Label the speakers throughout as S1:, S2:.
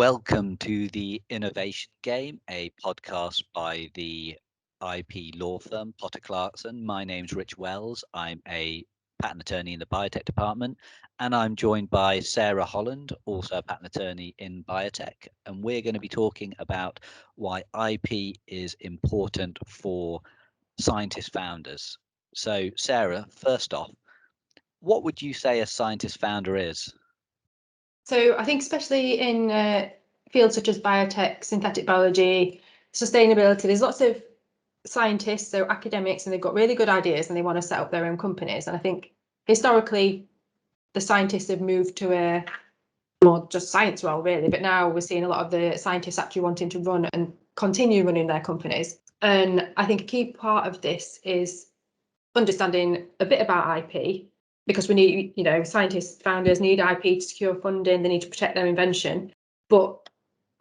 S1: Welcome to the Innovation Game, a podcast by the IP law firm Potter Clarkson. My name's Rich Wells. I'm a patent attorney in the biotech department, and I'm joined by Sara Holland, also a patent attorney in biotech. And we're going to be talking about why IP is important for scientist founders. So, Sara, first off, what would you say a scientist founder is?
S2: So I think especially in fields such as biotech, synthetic biology, sustainability, there's lots of scientists, so academics, and they've got really good ideas and they want to set up their own companies. And I think historically, the scientists have moved to a more just science role, really. But now we're seeing a lot of the scientists actually wanting to run and continue running their companies. And I think a key part of this is understanding a bit about IP, because we need, scientists, founders need IP to secure funding, they need to protect their invention. But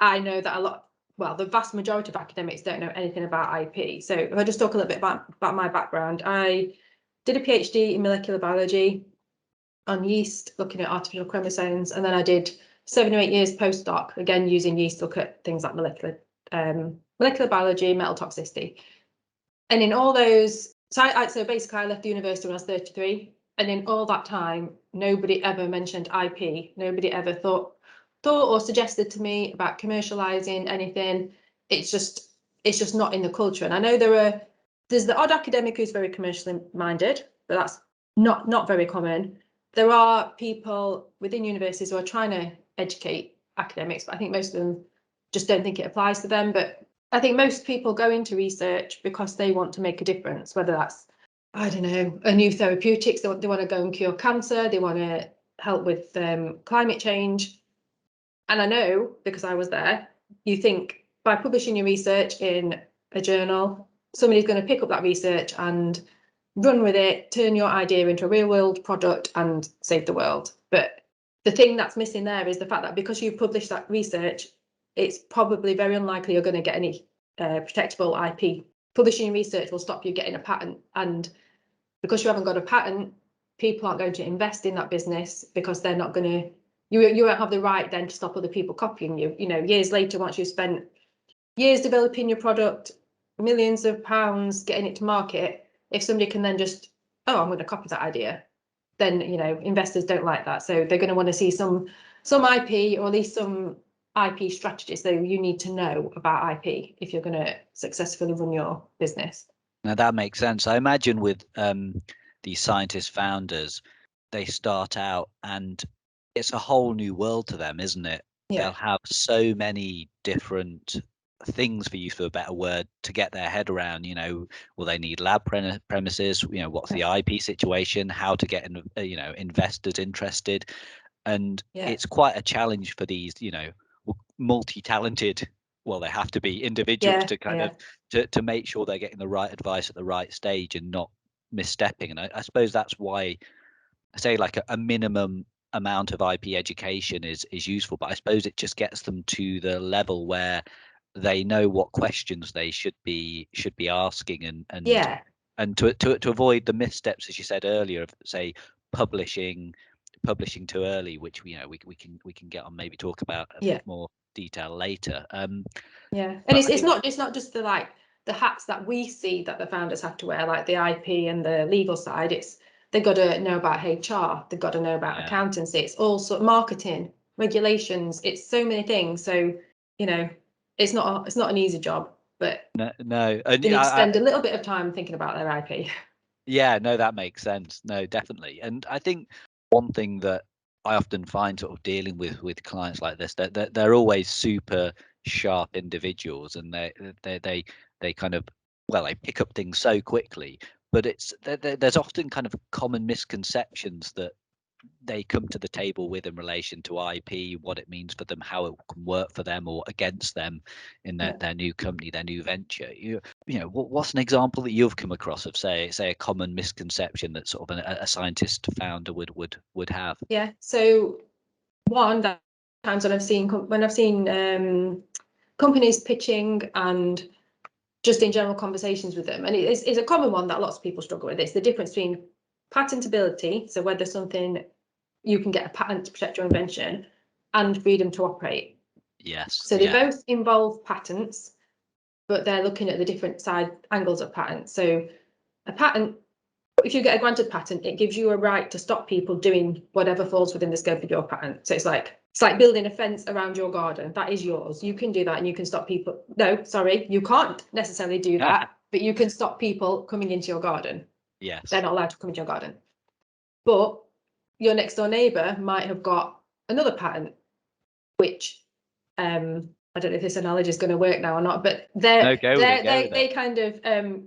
S2: I know that the vast majority of academics don't know anything about IP. So if I just talk a little bit about my background, I did a PhD in molecular biology on yeast, looking at artificial chromosomes, and then I did 7 or 8 years postdoc, again using yeast to look at things like molecular biology, metal toxicity. And in all those, so basically I left the university when I was 33, and in all that time, nobody ever mentioned IP. Nobody ever thought or suggested to me about commercializing anything. It's just not in the culture. And I know there's the odd academic who's very commercially minded, but that's not very common. There are people within universities who are trying to educate academics, but I think most of them just don't think it applies to them. But I think most people go into research because they want to make a difference, whether that's, I don't know, a new therapeutics, they want to go and cure cancer, they want to help with climate change. And I know, because I was there, you think by publishing your research in a journal, somebody's going to pick up that research and run with it, turn your idea into a real world product and save the world. But the thing that's missing there is the fact that because you've published that research, it's probably very unlikely you're going to get any protectable IP. Publishing research will stop you getting a patent. And because you haven't got a patent, people aren't going to invest in that business because they're not going to, you won't have the right then to stop other people copying you. Years later, once you've spent years developing your product, millions of pounds getting it to market, if somebody can then just, I'm going to copy that idea, then, investors don't like that. So they're going to want to see some IP, or at least some IP strategy. So you need to know about IP if you're going to successfully run your business.
S1: Now that makes sense. I imagine with these scientist founders, they start out and it's a whole new world to them, isn't it?
S2: Yeah.
S1: They'll have so many different things, for use of a better word, to get their head around. Will they need lab premises? What's the IP situation? How to get investors interested? And it's quite a challenge for these multi-talented, well, they have to be individuals to kind of to make sure they're getting the right advice at the right stage and not misstepping. And I suppose that's why I say like a minimum amount of IP education is useful, but I suppose it just gets them to the level where they know what questions they should be asking, and to avoid the missteps, as you said earlier, of say publishing too early, which we can get on, maybe talk about a bit more detail later.
S2: And it's not just the hats that we see that the founders have to wear, like the IP and the legal side. They've got to know about HR, they've got to know about accountancy, it's also marketing, regulations, it's so many things. So it's not an easy job, but
S1: no,
S2: they need to spend a little bit of time thinking about their IP.
S1: Yeah, no, that makes sense. No, definitely. And I think one thing that I often find sort of dealing with clients like this, that they're always super sharp individuals, and they kind of, well, they pick up things so quickly, but there's often kind of common misconceptions that they come to the table with in relation to IP, what it means for them, how it can work for them or against them in their new company, their new venture. What's an example that you've come across of say a common misconception that sort of a scientist founder would have?
S2: Yeah. So one, that times when I've seen companies pitching and just in general conversations with them, and it's a common one that lots of people struggle with. It's the difference between patentability, so whether you can get a patent to protect your invention, and freedom to operate.
S1: Yes.
S2: So they
S1: Yeah.
S2: both involve patents, but they're looking at the different side angles of patents. So a patent, if you get a granted patent, it gives you a right to stop people doing whatever falls within the scope of your patent. So it's like building a fence around your garden. That is yours. You can do that, and you can stop people. No, sorry, you can't necessarily do that, but you can stop people coming into your garden.
S1: Yes.
S2: They're not allowed to come into your garden. But your next door neighbour might have got another patent, which I don't know if this analogy is going to work now or not, but they kind of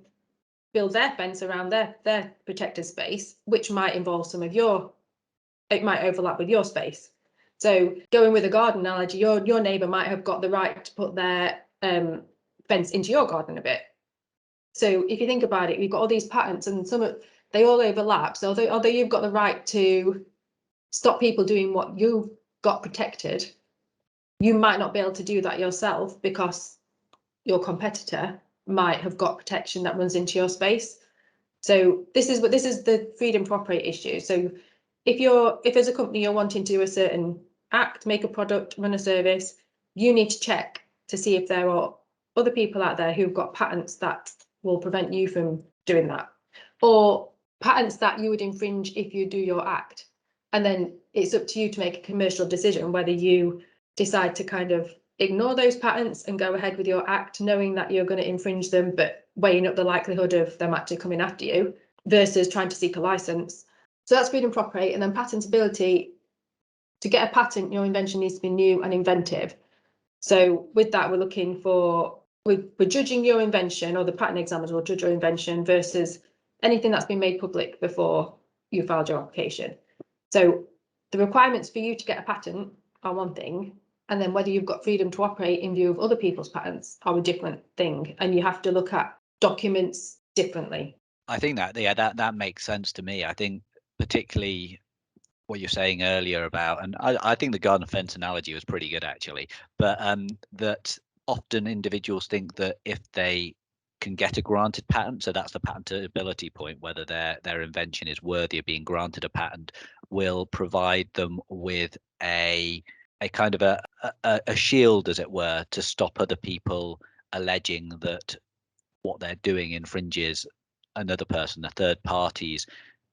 S2: build their fence around their protected space, which might involve some of it might overlap with your space. So going with a garden analogy, your neighbour might have got the right to put their fence into your garden a bit. So if you think about it, we've got all these patents, and they all overlap. So although you've got the right to stop people doing what you've got protected, you might not be able to do that yourself because your competitor might have got protection that runs into your space. So this is the freedom to operate issue. So if as a company you're wanting to do a certain act, make a product, run a service, you need to check to see if there are other people out there who've got patents that will prevent you from doing that, or patents that you would infringe if you do your act. And then it's up to you to make a commercial decision whether you decide to kind of ignore those patents and go ahead with your act, knowing that you're going to infringe them, but weighing up the likelihood of them actually coming after you, versus trying to seek a license. So that's freedom to operate. And then patentability, to get a patent, your invention needs to be new and inventive. So with that, we're judging your invention, or the patent examiners will judge your invention versus anything that's been made public before you filed your application. So the requirements for you to get a patent are one thing, and then whether you've got freedom to operate in view of other people's patents are a different thing, and you have to look at documents differently.
S1: I think that makes sense to me. I think particularly what you're saying earlier about, and I think the garden fence analogy was pretty good actually, but that often individuals think that if they can get a granted patent, so that's the patentability point, whether their invention is worthy of being granted a patent, will provide them with a kind of a shield, as it were, to stop other people alleging that what they're doing infringes another person, a third party's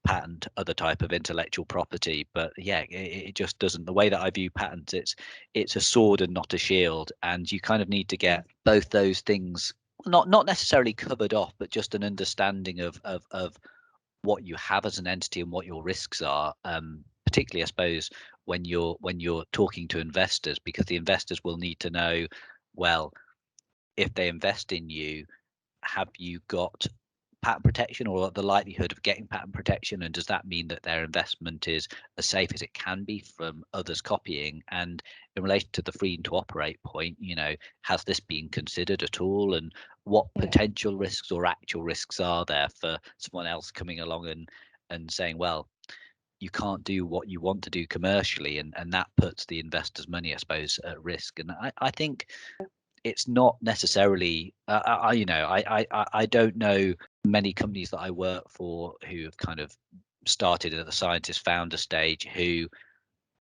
S1: patent, other type of intellectual property. But yeah, it just doesn't. The way that I view patents, it's a sword and not a shield, and you kind of need to get both those things not necessarily covered off, but just an understanding of what you have as an entity and what your risks are. Particularly, I suppose, when you're talking to investors, because the investors will need to know, well, if they invest in you, have you got patent protection or the likelihood of getting patent protection, and does that mean that their investment is as safe as it can be from others copying? And in relation to the freedom to operate point, has this been considered at all, and what potential risks or actual risks are there for someone else coming along and saying, well, you can't do what you want to do commercially, and that puts the investors' money, I suppose, at risk. And I think it's not necessarily I don't know many companies that I work for who have kind of started at the scientist founder stage who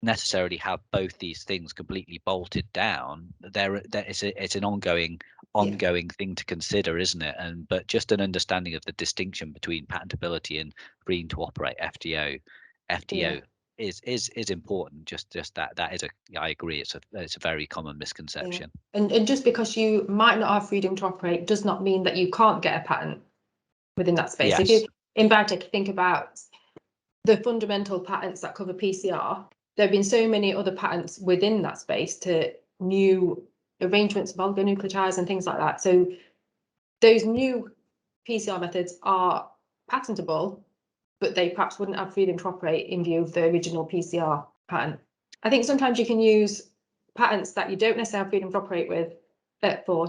S1: necessarily have both these things completely bolted down. It's an ongoing thing to consider, isn't it? And but just an understanding of the distinction between patentability and freedom to operate, FTO is important. Just that is I agree, it's a very common misconception.
S2: And just because you might not have freedom to operate does not mean that you can't get a patent within that space. If you in biotech think about the fundamental patents that cover PCR, there have been so many other patents within that space to new arrangements of oligonucleotides and things like that. So those new PCR methods are patentable, but they perhaps wouldn't have freedom to operate in view of the original PCR patent. I think sometimes you can use patents that you don't necessarily have freedom to operate with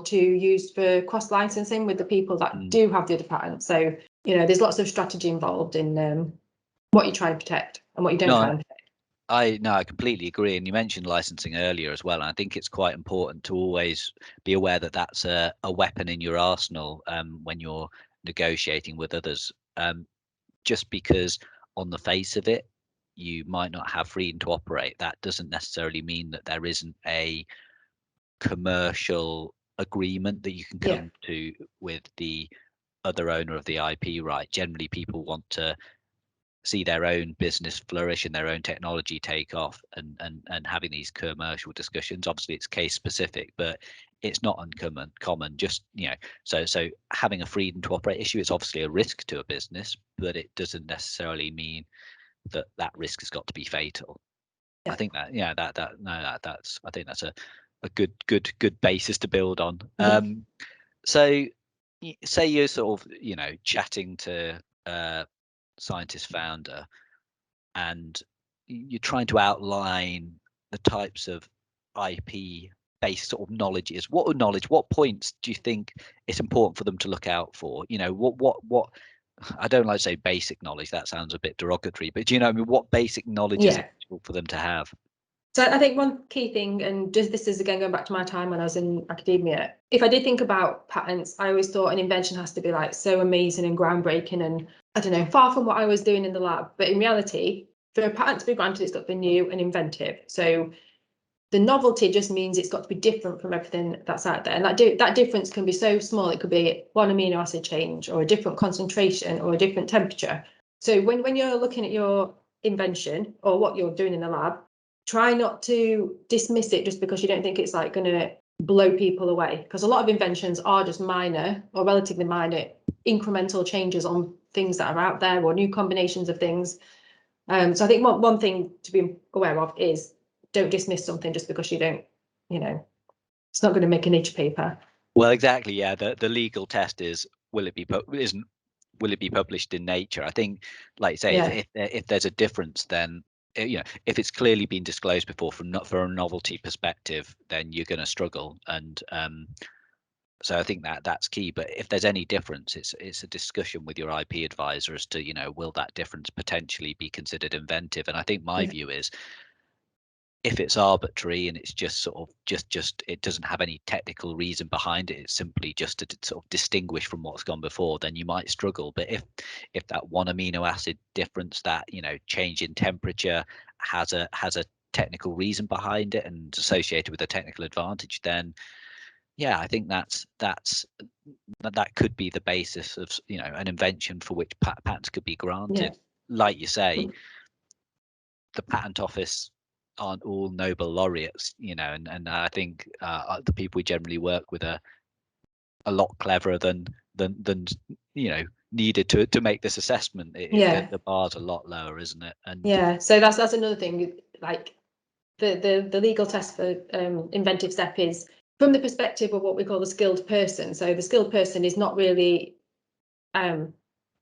S2: to use for cross licensing with the people that do have the other patent. So there's lots of strategy involved in what you try and protect and what you don't try and protect.
S1: I completely agree, and you mentioned licensing earlier as well, and I think it's quite important to always be aware that that's a weapon in your arsenal when you're negotiating with others. Just because on the face of it you might not have freedom to operate, that doesn't necessarily mean that there isn't a commercial agreement that you can come to with the other owner of the IP right. Generally, people want to see their own business flourish and their own technology take off, and having these commercial discussions. Obviously, it's case specific, but it's not common. Just so having a freedom to operate issue is obviously a risk to a business, but it doesn't necessarily mean that risk has got to be fatal. I think that that's I think that's a good basis to build on. So say you're sort of chatting to a scientist founder, and you're trying to outline the types of IP based sort of knowledge is. What points do you think it's important for them to look out for? What I don't like to say basic knowledge, that sounds a bit derogatory, but do you know what I mean? What basic knowledge is essential for them to have?
S2: So I think one key thing, and just this is again going back to my time when I was in academia, if I did think about patents, I always thought an invention has to be like so amazing and groundbreaking and, I don't know, far from what I was doing in the lab. But in reality, for a patent to be granted, it's got to be new and inventive. So the novelty just means it's got to be different from everything that's out there. And that difference can be so small. It could be one amino acid change or a different concentration or a different temperature. So when you're looking at your invention or what you're doing in the lab, try not to dismiss it just because you don't think it's like going to blow people away. Because a lot of inventions are just minor or relatively minor incremental changes on things that are out there or new combinations of things. So I think one thing to be aware of is don't dismiss something just because you don't, it's not going to make a niche paper.
S1: Well, exactly. Yeah. The legal test is, will it be published in Nature? I think, like you say, if there's a difference, then if it's clearly been disclosed before for a novelty perspective, then you're going to struggle. And so I think that's key. But if there's any difference, it's a discussion with your IP advisor as to will that difference potentially be considered inventive? And I think my view is, if it's arbitrary and it's just sort of just it doesn't have any technical reason behind it, it's simply just to sort of distinguish from what's gone before, then you might struggle. But if that one amino acid difference, that change in temperature has a technical reason behind it and associated with a technical advantage, then I think that could be the basis of an invention for which patents could be granted. Like you say, the patent office aren't all Nobel laureates, and I think the people we generally work with are a lot cleverer than needed to make this assessment. The bar's a lot lower, isn't it? And
S2: so that's another thing. Like the legal test for inventive step is from the perspective of what we call the skilled person. So the skilled person is not really a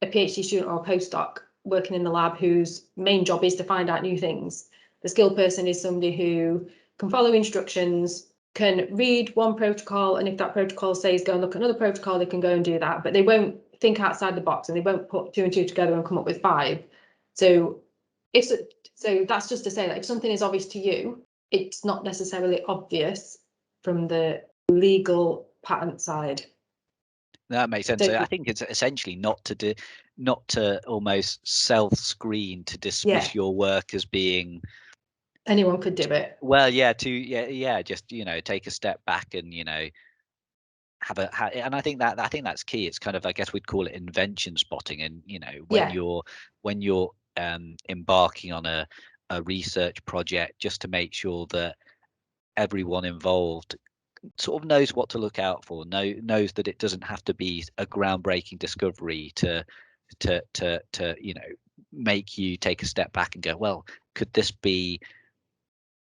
S2: PhD student or a postdoc working in the lab whose main job is to find out new things. The skilled person is somebody who can follow instructions, can read one protocol, and if that protocol says go and look at another protocol, they can go and do that, but they won't think outside the box and they won't put 2 and 2 together and come up with 5. So that's just to say that if something is obvious to you, it's not necessarily obvious from the legal patent side.
S1: That makes sense. So I think it's essentially not to almost self-screen to dismiss your work as being
S2: anyone could do it.
S1: Well, just take a step back and and I think that's key. It's kind of, I guess we'd call it invention spotting. And when you're embarking on a research project, just to make sure that everyone involved sort of knows what to look out for, knows that it doesn't have to be a groundbreaking discovery to make you take a step back and go, well, could this be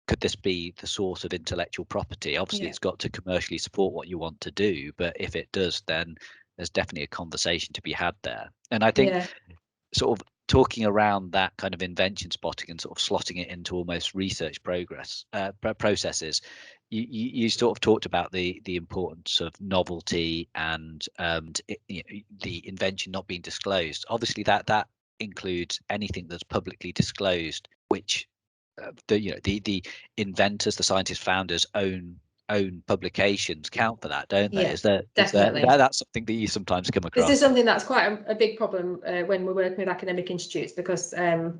S1: the source of intellectual property? Obviously, it's got to commercially support what you want to do, but if it does, then there's definitely a conversation to be had there. And I think sort of talking around that kind of invention spotting and sort of slotting it into almost research processes, you sort of talked about the importance of novelty and the invention not being disclosed. Obviously, that includes anything that's publicly disclosed, which the inventors, the scientists, founders own publications count for that, don't they?
S2: Definitely.
S1: That's something that you sometimes come across.
S2: This is something that's quite a big problem when we're working with academic institutes, because either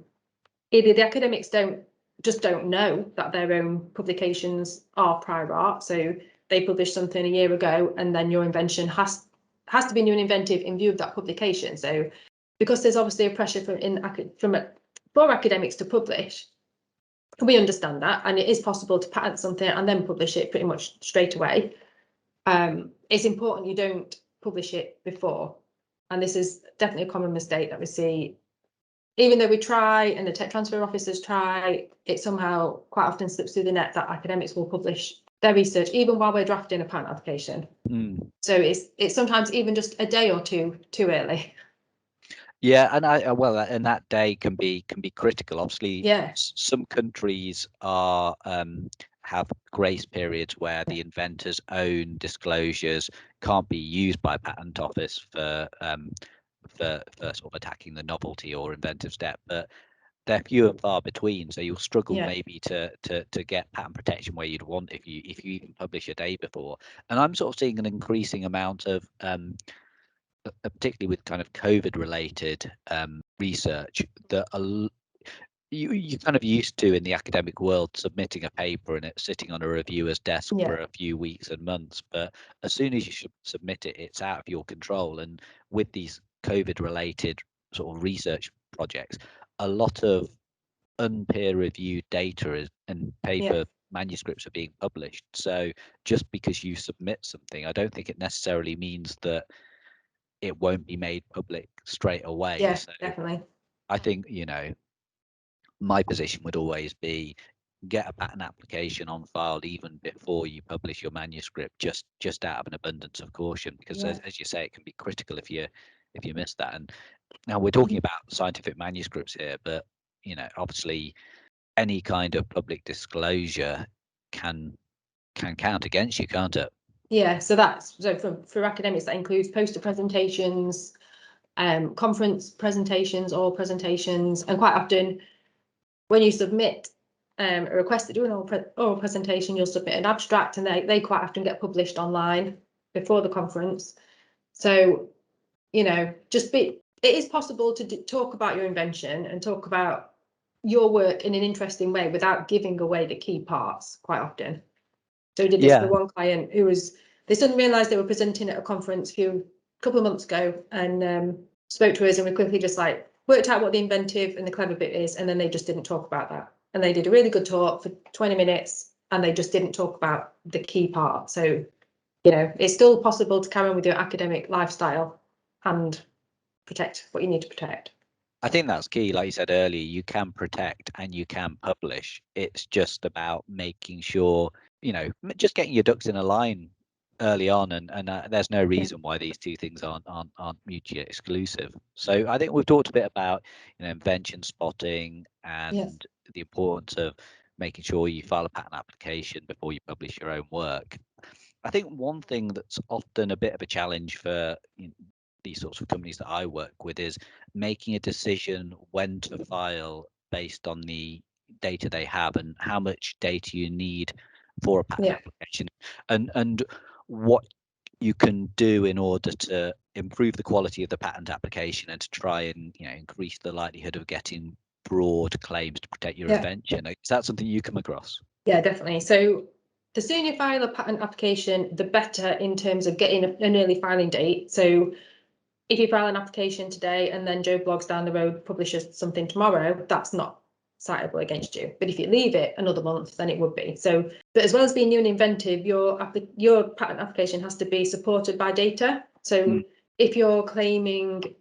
S2: the academics don't just don't know that their own publications are prior art. So they published something a year ago, and then your invention has to be new and inventive in view of that publication. So because there's obviously a pressure for academics to publish, we understand that, and it is possible to patent something and then publish it pretty much straight away. It's important you don't publish it before, and this is definitely a common mistake that we see. Even though we try and the tech transfer officers try, it somehow quite often slips through the net that academics will publish their research even while we're drafting a patent application. So it's sometimes even just a day or two too early.
S1: Yeah, and that day can be critical. Obviously,
S2: Yeah.
S1: Some countries are have grace periods where the inventor's own disclosures can't be used by a patent office for sort of attacking the novelty or inventive step, but they're few and far between. So you'll struggle maybe to get patent protection where you'd want if you even publish a day before. And I'm sort of seeing an increasing amount of particularly with kind of COVID related research that you kind of used to in the academic world submitting a paper and it sitting on a reviewer's desk for a few weeks and months. But as soon as you should submit it, it's out of your control. And with these COVID related sort of research projects, a lot of unpeer reviewed data and paper manuscripts are being published. So just because you submit something, I don't think it necessarily means that it won't be made public straight away.
S2: Yeah,
S1: so
S2: definitely.
S1: I think, my position would always be get a patent application on file even before you publish your manuscript, just out of an abundance of caution, because as you say, it can be critical if you miss that. And now we're talking about scientific manuscripts here, but obviously any kind of public disclosure can count against you, can't it?
S2: Yeah, so for academics, that includes poster presentations, conference presentations, or presentations, and quite often when you submit a request to do an oral presentation, you'll submit an abstract, and they quite often get published online before the conference. So, it is possible to talk about your invention and talk about your work in an interesting way without giving away the key parts quite often. So we did this for one client they suddenly realised they were presenting at a conference a couple of months ago, and spoke to us, and we quickly just worked out what the inventive and the clever bit is, and then they just didn't talk about that. And they did a really good talk for 20 minutes, and they just didn't talk about the key part. So, it's still possible to carry on with your academic lifestyle and protect what you need to protect.
S1: I think that's key. Like you said earlier, you can protect and you can publish. It's just about making sure, just getting your ducks in a line early on, and there's no reason why these two things aren't mutually exclusive. So I think we've talked a bit about invention spotting and the importance of making sure you file a patent application before you publish your own work. I think one thing that's often a bit of a challenge for these sorts of companies that I work with is making a decision when to file based on the data they have and how much data you need for a patent application, and what you can do in order to improve the quality of the patent application and to try and increase the likelihood of getting broad claims to protect your invention. Is that something you come across?
S2: Yeah, definitely. So the sooner you file a patent application, the better in terms of getting an early filing date. So if you file an application today and then Joe Blogs down the road publishes something tomorrow, that's not citable against you. But if you leave it another month, then it would be. So, but as well as being new and inventive, your patent application has to be supported by data. So if you're claiming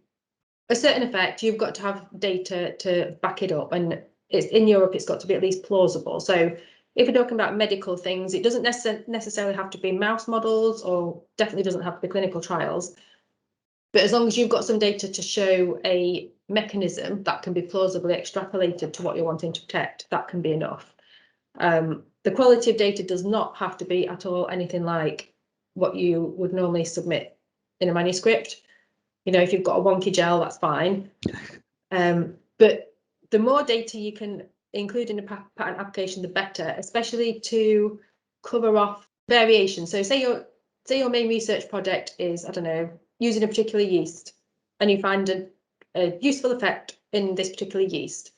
S2: a certain effect, you've got to have data to back it up. And in Europe, it's got to be at least plausible. So if you're talking about medical things, it doesn't necessarily have to be mouse models, or definitely doesn't have to be clinical trials. But as long as you've got some data to show a mechanism that can be plausibly extrapolated to what you're wanting to protect, that can be enough. The quality of data does not have to be at all anything like what you would normally submit in a manuscript. If you've got a wonky gel, that's fine. But the more data you can include in a patent application, the better, especially to cover off variations. So say your main research project is, I don't know, using a particular yeast, and you find a useful effect in this particular yeast,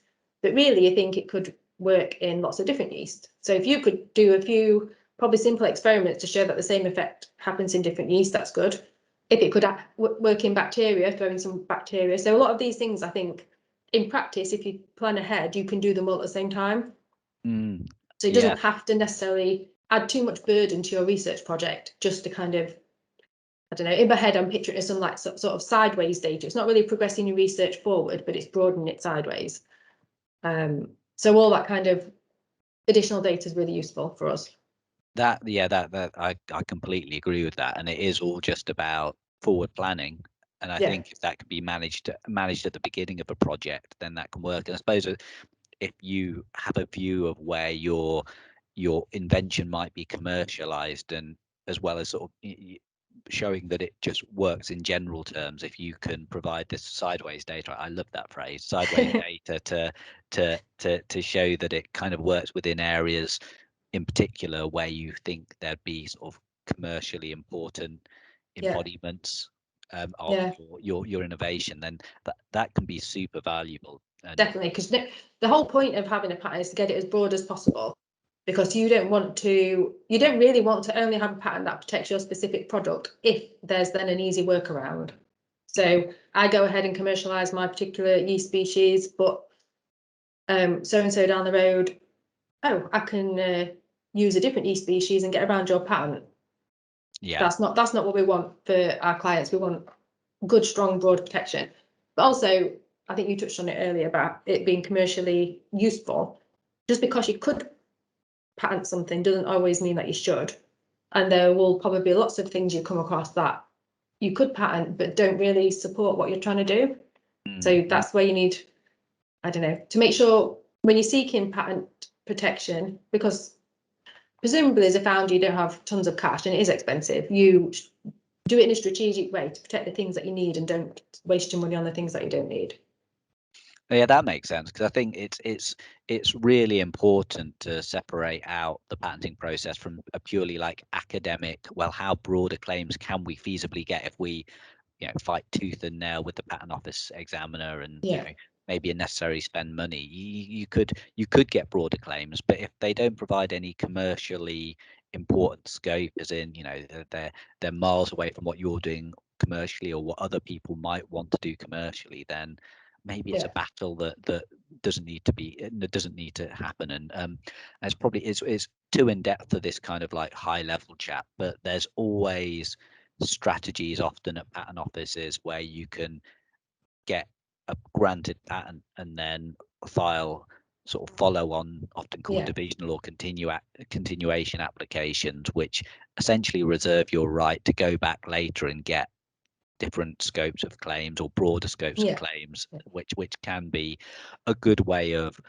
S2: but really you think it could work in lots of different yeast. So if you could do a few probably simple experiments to show that the same effect happens in different yeast, that's good. If it could work in bacteria, throw in some bacteria. So a lot of these things, I think, in practice, if you plan ahead, you can do them all at the same time. So it doesn't have to necessarily add too much burden to your research project just to kind of, I don't know, in my head, I'm picturing it as some like sort of sideways data. It's not really progressing your research forward, but it's broadening it sideways. So all that kind of additional data is really useful for us.
S1: That I completely agree with that, and it is all just about forward planning. And I think if that can be managed at the beginning of a project, then that can work. And I suppose if you have a view of where your invention might be commercialized, and as well as sort of showing that it just works in general terms, if you can provide this sideways data, I love that phrase, sideways data, to show that it kind of works within areas in particular where you think there'd be sort of commercially important embodiments of your innovation, then that can be super valuable.
S2: Definitely, because the whole point of having a patent is to get it as broad as possible, because you don't really want to only have a patent that protects your specific product if there's then an easy workaround. So I go ahead and commercialize my particular yeast species, but so and so down the road, I can use a different yeast species and get around your patent. That's not what we want for our clients. We want good, strong, broad protection. But also, I think you touched on it earlier about it being commercially useful. Just because you could patent something doesn't always mean that you should. And there will probably be lots of things you come across that you could patent but don't really support what you're trying to do. So that's where you need, I don't know, to make sure when you're seeking patent protection, because presumably as a founder you don't have tons of cash and it is expensive, you do it in a strategic way to protect the things that you need and don't waste your money on the things that you don't need.
S1: Yeah, that makes sense, because I think it's really important to separate out the patenting process from a purely like academic, well, how broader claims can we feasibly get if we fight tooth and nail with the patent office examiner, and maybe unnecessarily spend money. You could get broader claims, but if they don't provide any commercially important scope, as in they're miles away from what you're doing commercially or what other people might want to do commercially, then maybe it's a battle that doesn't need to happen. And it's probably is too in depth for this kind of like high level chat, but there's always strategies often at patent offices where you can get a granted patent and then file sort of follow on, often called divisional or continuation applications, which essentially reserve your right to go back later and get different scopes of claims or broader scopes of claims, which can be a good way of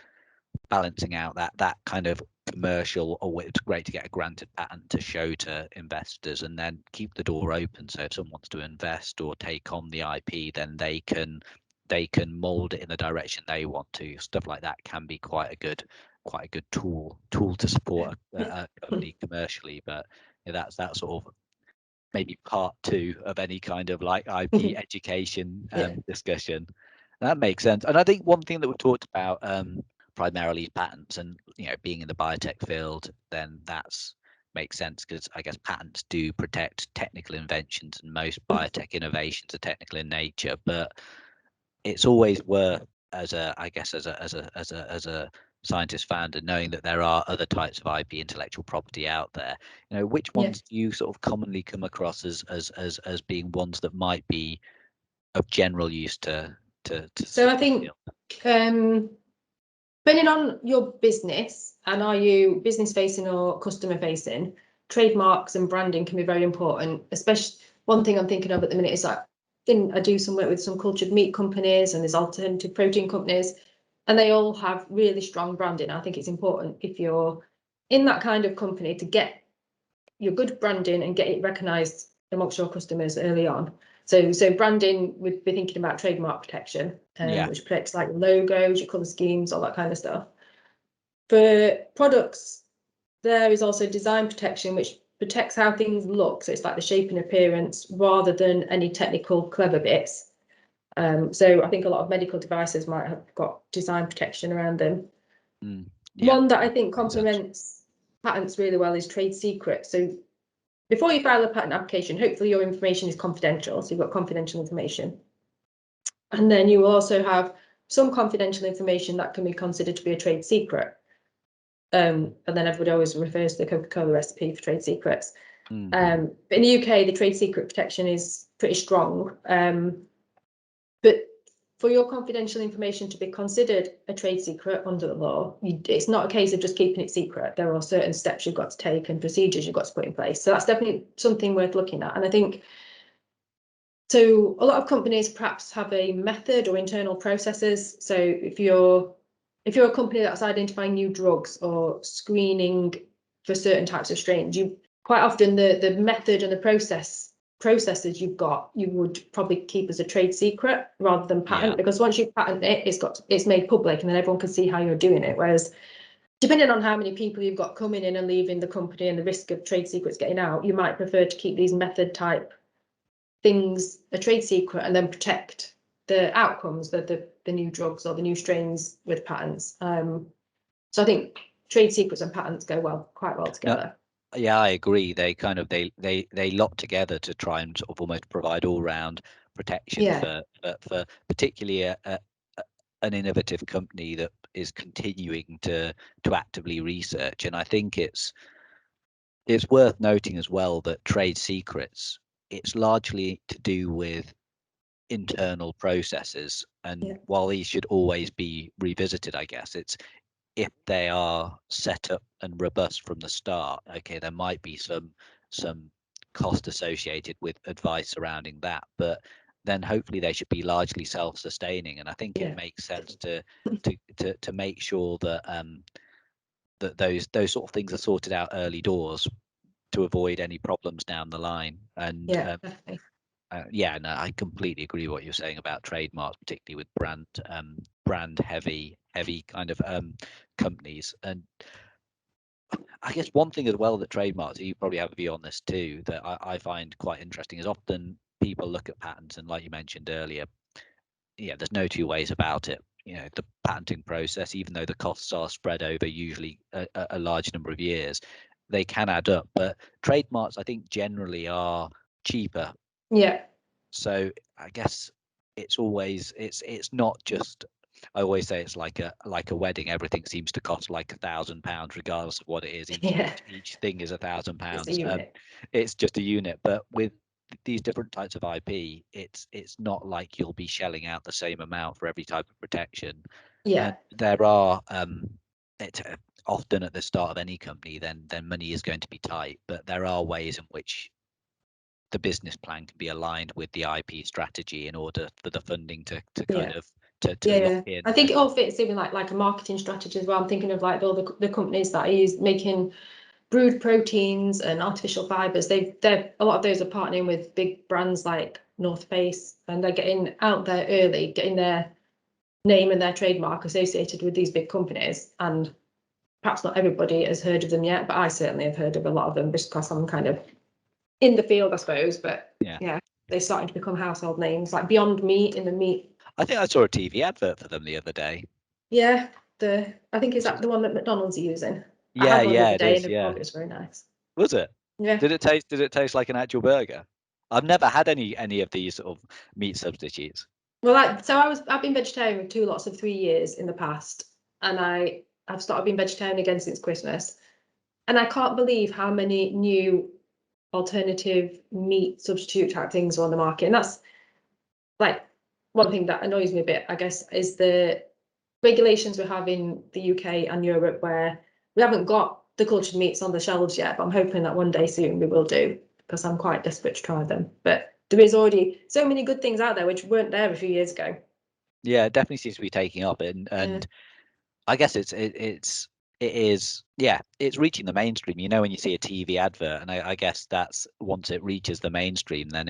S1: balancing out that kind of commercial, or it's great to get a granted patent to show to investors, and then keep the door open, so if someone wants to invest or take on the IP, then they can mold it in the direction they want to. Stuff like that can be quite a good tool to support a company commercially. But that's that sort of maybe part two of any kind of like IP education discussion. That makes sense. And I think one thing that we talked about primarily patents, and being in the biotech field, then that's makes sense, because I guess patents do protect technical inventions, and most biotech innovations are technical in nature. But it's always worth, as a scientist founder, knowing that there are other types of IP, intellectual property, out there. Which ones do you sort of commonly come across as being ones that might be of general use to
S2: so I think depending on your business, and are you business facing or customer facing, trademarks and branding can be very important. Especially one thing I'm thinking of at the minute is that I do some work with some cultured meat companies, and there's alternative protein companies, and they all have really strong branding. I think it's important, if you're in that kind of company, to get your good branding and get it recognised amongst your customers early on. So branding, we'd be thinking about trademark protection, which protects like logos, your colour schemes, all that kind of stuff. For products, there is also design protection, which protects how things look. So it's like the shape and appearance rather than any technical clever bits. So I think a lot of medical devices might have got design protection around them. One that I think
S1: makes sense.
S2: complements patents really well is trade secret. So before you file a patent application, hopefully your information is confidential. So you've got confidential information. And then you also have some confidential information that can be considered to be a trade secret. And then everybody always refers to the Coca-Cola recipe for trade secrets. But in the UK, the trade secret protection is pretty strong. But for your confidential information to be considered a trade secret under the law, it's not a case of just keeping it secret. There are certain steps you've got to take and procedures you've got to put in place. So that's definitely something worth looking at. And I think, so a lot of companies perhaps have a method or internal processes. So if you're a company that's identifying new drugs or screening for certain types of strains, you quite often the method and the processes you've got, you would probably keep as a trade secret rather than patent, because once you patent it, it's made public and then everyone can see how you're doing it. Whereas depending on how many people you've got coming in and leaving the company and the risk of trade secrets getting out, you might prefer to keep these method type things a trade secret and then protect the outcomes, the new drugs or the new strains with patents. So I think trade secrets and patents go quite well together.
S1: Yeah, I agree. They kind of they lock together to try and sort of almost provide all round protection for particularly an innovative company that is continuing to actively research. And I think it's worth noting as well that trade secrets, it's largely to do with internal processes, and while these should always be revisited, I guess it's, if they are set up and robust from the start, okay, there might be some cost associated with advice surrounding that, but then hopefully they should be largely self-sustaining. And I think it makes sense to make sure that that those sort of things are sorted out early doors to avoid any problems down the line. And
S2: definitely.
S1: no, I completely agree with what you're saying about trademarks, particularly with brand heavy kind of companies. And I guess one thing as well that trademarks, you probably have a view on this too, that I find quite interesting, is often people look at patents and, like you mentioned earlier, there's no two ways about it. The patenting process, even though the costs are spread over usually a large number of years, they can add up. But trademarks, I think, generally are cheaper.
S2: Yeah.
S1: So I guess it's always it's not just, I always say it's like a wedding. Everything seems to cost like £1,000 regardless of what it is. Each thing is £1,000. It's just a unit. But with these different types of IP, it's not like you'll be shelling out the same amount for every type of protection. There are often at the start of any company, then money is going to be tight, but there are ways in which the business plan can be aligned with the IP strategy in order for the funding to kind of lock in.
S2: I think it all fits in with like a marketing strategy as well. I'm thinking of like all the companies that are making brewed proteins and artificial fibers. They're a lot of those are partnering with big brands like North Face, and they're getting out there early, getting their name and their trademark associated with these big companies. And perhaps not everybody has heard of them yet, but I certainly have heard of a lot of them just because I'm kind of in the field, I suppose. But they're starting to become household names, like Beyond Meat in the meat.
S1: I think I saw a TV advert for them the other day.
S2: Yeah, I think is that the one that McDonald's are using.
S1: Yeah,
S2: I had one the other day,
S1: it is.
S2: and it was very nice.
S1: Was it?
S2: Yeah.
S1: Did it taste like an actual burger? I've never had any of these sort of meat substitutes.
S2: Well, I've been vegetarian with 2 lots of 3 years in the past, and I've started being vegetarian again since Christmas, and I can't believe how many new alternative meat substitute type things are on the market. And that's like one thing that annoys me a bit, I guess, is the regulations we have in the UK and Europe, where we haven't got the cultured meats on the shelves yet, but I'm hoping that one day soon we will do, because I'm quite desperate to try them. But there is already so many good things out there which weren't there a few years ago.
S1: Yeah, it definitely seems to be taking up, and I guess it's reaching the mainstream. When you see a TV advert, and I guess that's, once it reaches the mainstream, then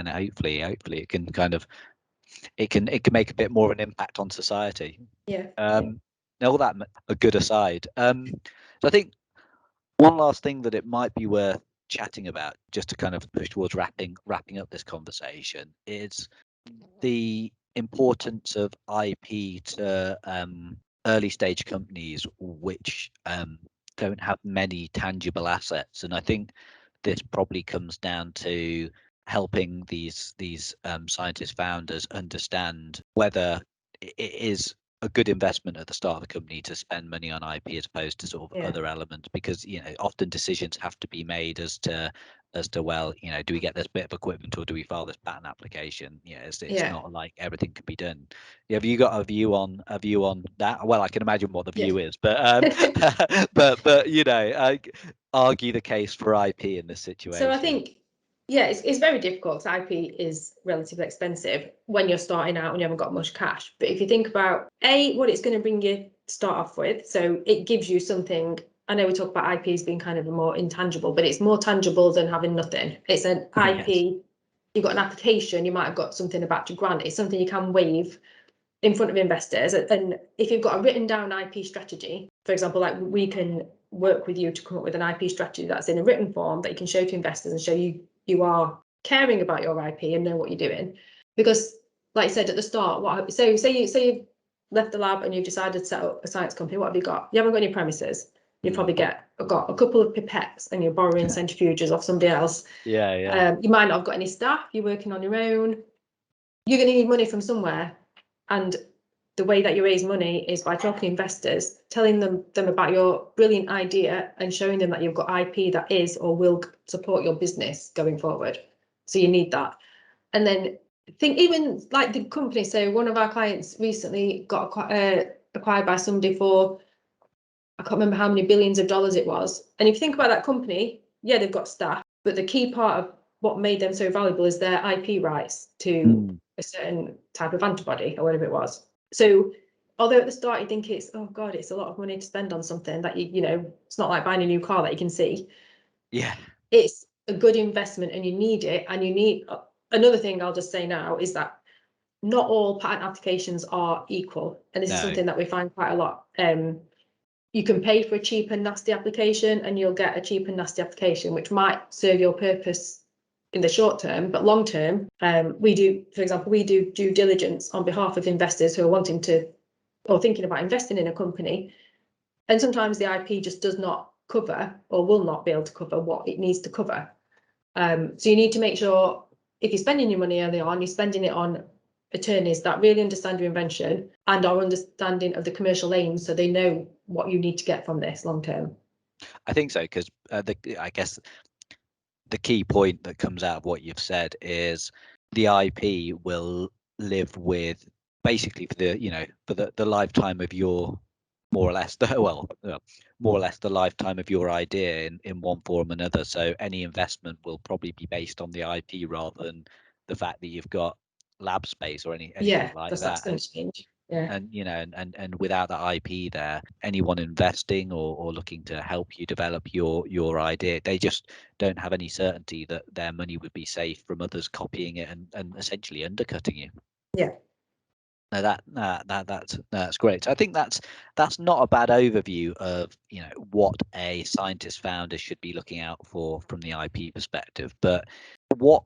S1: hopefully it can kind of it can make a bit more of an impact on society. All that a good aside. So I think one last thing that it might be worth chatting about, just to kind of push towards wrapping up this conversation, is the importance of IP to early stage companies which don't have many tangible assets, and I think this probably comes down to helping these scientist founders understand whether it is a good investment at the start of a company to spend money on IP as opposed to sort of other elements, because often decisions have to be made as to well, do we get this bit of equipment or do we file this patent application? It's not like everything can be done. Have you got a view on that? Well, I can imagine what the view is, but argue the case for IP in this situation.
S2: So I think, it's very difficult because IP is relatively expensive when you're starting out and you haven't got much cash. But if you think about what it's going to bring you to start off with, so it gives you something. I know we talk about IP as being kind of a more intangible, but it's more tangible than having nothing. It's an IP. Yes. You've got an application, you might have got something about to grant. It's something you can waive in front of investors. And if you've got a written down IP strategy, for example, like we can work with you to come up with an IP strategy that's in a written form that you can show to investors and show you are caring about your IP and know what you're doing. Because like I said at the start, say you've left the lab and you've decided to set up a science company, what have you got? You haven't got any premises. You probably got a couple of pipettes and you're borrowing centrifuges off somebody else. You might not have got any staff, you're working on your own. You're going to need money from somewhere. And the way that you raise money is by talking to investors, telling them about your brilliant idea and showing them that you've got IP that is or will support your business going forward. So you need that. And then think even like the company. So one of our clients recently got acquired by somebody for, I can't remember how many billions of dollars it was. And if you think about that company, they've got staff, but the key part of what made them so valuable is their IP rights to a certain type of antibody or whatever it was. So although at the start you think it's, oh God, it's a lot of money to spend on something that it's not like buying a new car that you can see.
S1: Yeah.
S2: It's a good investment and you need it. And you need, another thing I'll just say now is that not all patent applications are equal. And this is something that we find quite a lot. You can pay for a cheap and nasty application and you'll get a cheap and nasty application, which might serve your purpose in the short term, but long term, we do due diligence on behalf of investors who are wanting to or thinking about investing in a company. And sometimes the IP just does not cover or will not be able to cover what it needs to cover. So you need to make sure if you're spending your money early on, you're spending it on attorneys that really understand your invention and are understanding of the commercial aims, so they know what you need to get from this long term.
S1: I think so, because I guess the key point that comes out of what you've said is the IP will live with basically for the lifetime of your more or less the lifetime of your idea in one form or another. So any investment will probably be based on the IP rather than the fact that you've got lab space or anything like that.
S2: That's going to change. Yeah.
S1: And without that IP there, anyone investing or looking to help you develop your idea, they just don't have any certainty that their money would be safe from others copying it and essentially undercutting you.
S2: Yeah.
S1: No, that's great. So I think that's not a bad overview of what a scientist founder should be looking out for from the IP perspective. But what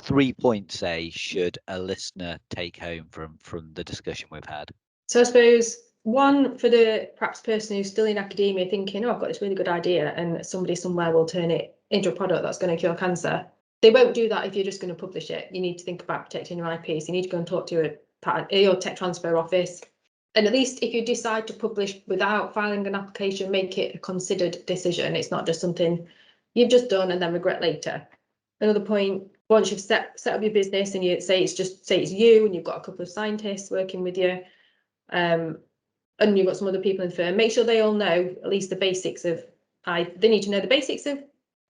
S1: 3 points should a listener take home from the discussion we've had?
S2: So I suppose one, for the perhaps person who's still in academia thinking, I've got this really good idea and somebody somewhere will turn it into a product that's going to cure cancer. They won't do that if you're just going to publish it. You need to think about protecting your IP. So you need to go and talk to your tech transfer office. And at least if you decide to publish without filing an application, make it a considered decision. It's not just something you've just done and then regret later. Another point, once you've set up your business and you say it's you and you've got a couple of scientists working with you, and you've got some other people in the firm, make sure they all know at least the basics of they need to know the basics of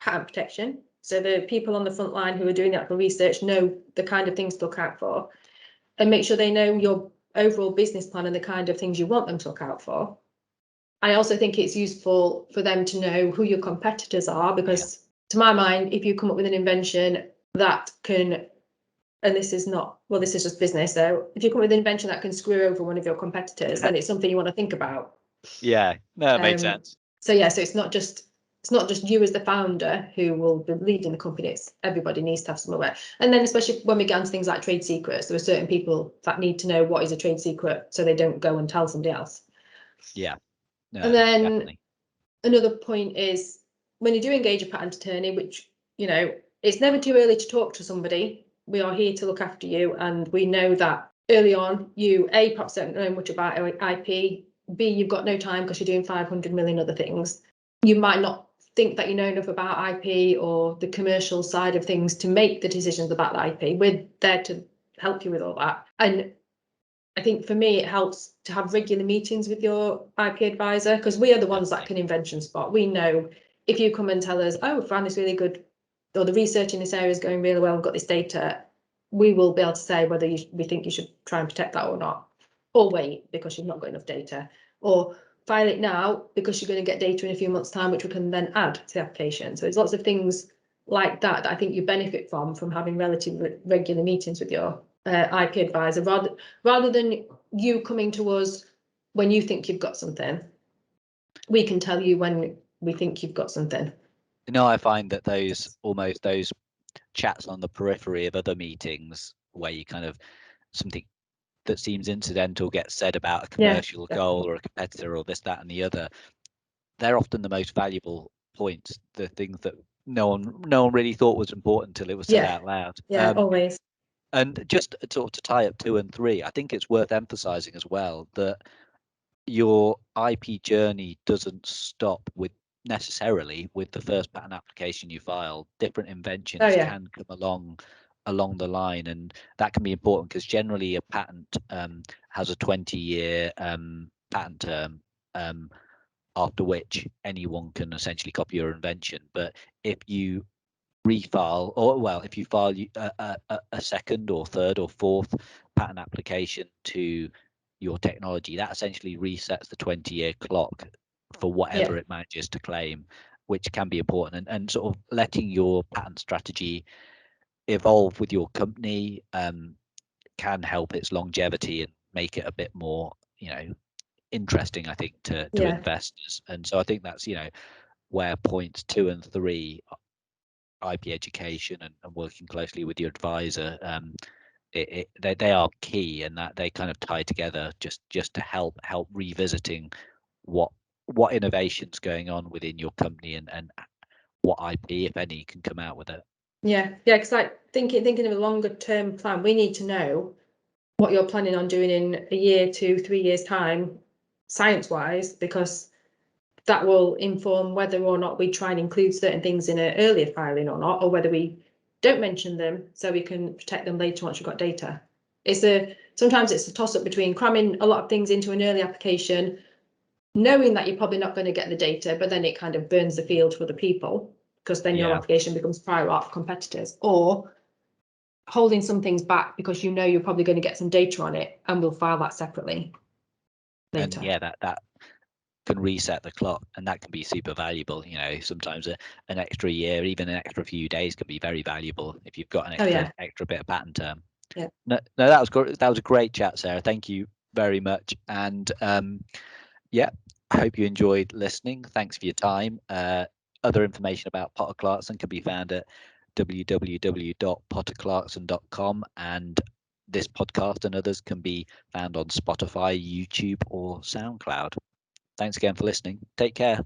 S2: patent protection. So the people on the front line who are doing the actual research know the kind of things to look out for, and make sure they know your overall business plan and the kind of things you want them to look out for. I also think it's useful for them to know who your competitors are, because to my mind, if you come up with an invention that can, and this is just business, so if you come up with an invention that can screw over one of your competitors, then it's something you want to think about.
S1: Yeah, no, it makes sense.
S2: So so it's not just you as the founder who will be leading the company. It's everybody needs to have some aware. And then especially when we get into things like trade secrets, there are certain people that need to know what is a trade secret so they don't go and tell somebody else.
S1: Yeah. No,
S2: And then
S1: definitely.
S2: another point is when you do engage a patent attorney, which, you know, it's never too early to talk to somebody. We are here to look after you, and we know that early on you A, perhaps don't know much about IP, B, you've got no time because you're doing 500 million other things. You might not think that you know enough about IP or the commercial side of things to make the decisions about the IP. We're there to help you with all that. And I think for me, it helps to have regular meetings with your IP advisor, because we are the ones that can invention spot. We know if you come and tell us, oh, we found this really good, or the research in this area is going really well, we've got this data, we will be able to say whether we think you should try and protect that or not, or wait because you've not got enough data, or file it now because you're going to get data in a few months' time, which we can then add to the application. So there's lots of things like that I think you benefit from having relatively regular meetings with your IP advisor, rather than you coming to us when you think you've got something. We can tell you when we think you've got something.
S1: I find that those chats on the periphery of other meetings where you kind of something that seems incidental gets said about a commercial goal or a competitor or this, that, and the other, they're often the most valuable points, the things that no one really thought was important until it was said out loud.
S2: Always.
S1: And just to tie up 2 and 3, I think it's worth emphasizing as well that your IP journey doesn't stop necessarily with the first patent application you file. Different inventions can come along the line, and that can be important because generally a patent has a 20-year patent term, after which anyone can essentially copy your invention. But if you refile, or if you file a second or third or fourth patent application to your technology, that essentially resets the 20-year clock for whatever it manages to claim, which can be important. And sort of letting your patent strategy evolve with your company can help its longevity and make it a bit more, interesting, I think, to investors. And so I think that's, where points 2 and 3, IP education and working closely with your advisor, they are key, and that they kind of tie together just to help revisiting what innovation's going on within your company and what IP, if any, can come out with it.
S2: Because like thinking of a longer term plan, we need to know what you're planning on doing in a year, 2, 3 years time, science wise, because that will inform whether or not we try and include certain things in an earlier filing or not, or whether we don't mention them so we can protect them later once you've got data. Sometimes it's a toss up between cramming a lot of things into an early application, knowing that you're probably not going to get the data, but then it kind of burns the field for the people, because then your application becomes prior art for competitors, or holding some things back because you're probably going to get some data on it, and we'll file that separately later.
S1: And that can reset the clock, and that can be super valuable. Sometimes an extra year, even an extra few days, can be very valuable if you've got an extra bit of patent term. No, that was great. That was a great chat, Sarah. Thank you very much. And I hope you enjoyed listening. Thanks for your time. Other information about Potter Clarkson can be found at www.potterclarkson.com, and this podcast and others can be found on Spotify, YouTube, or SoundCloud. Thanks again for listening. Take care.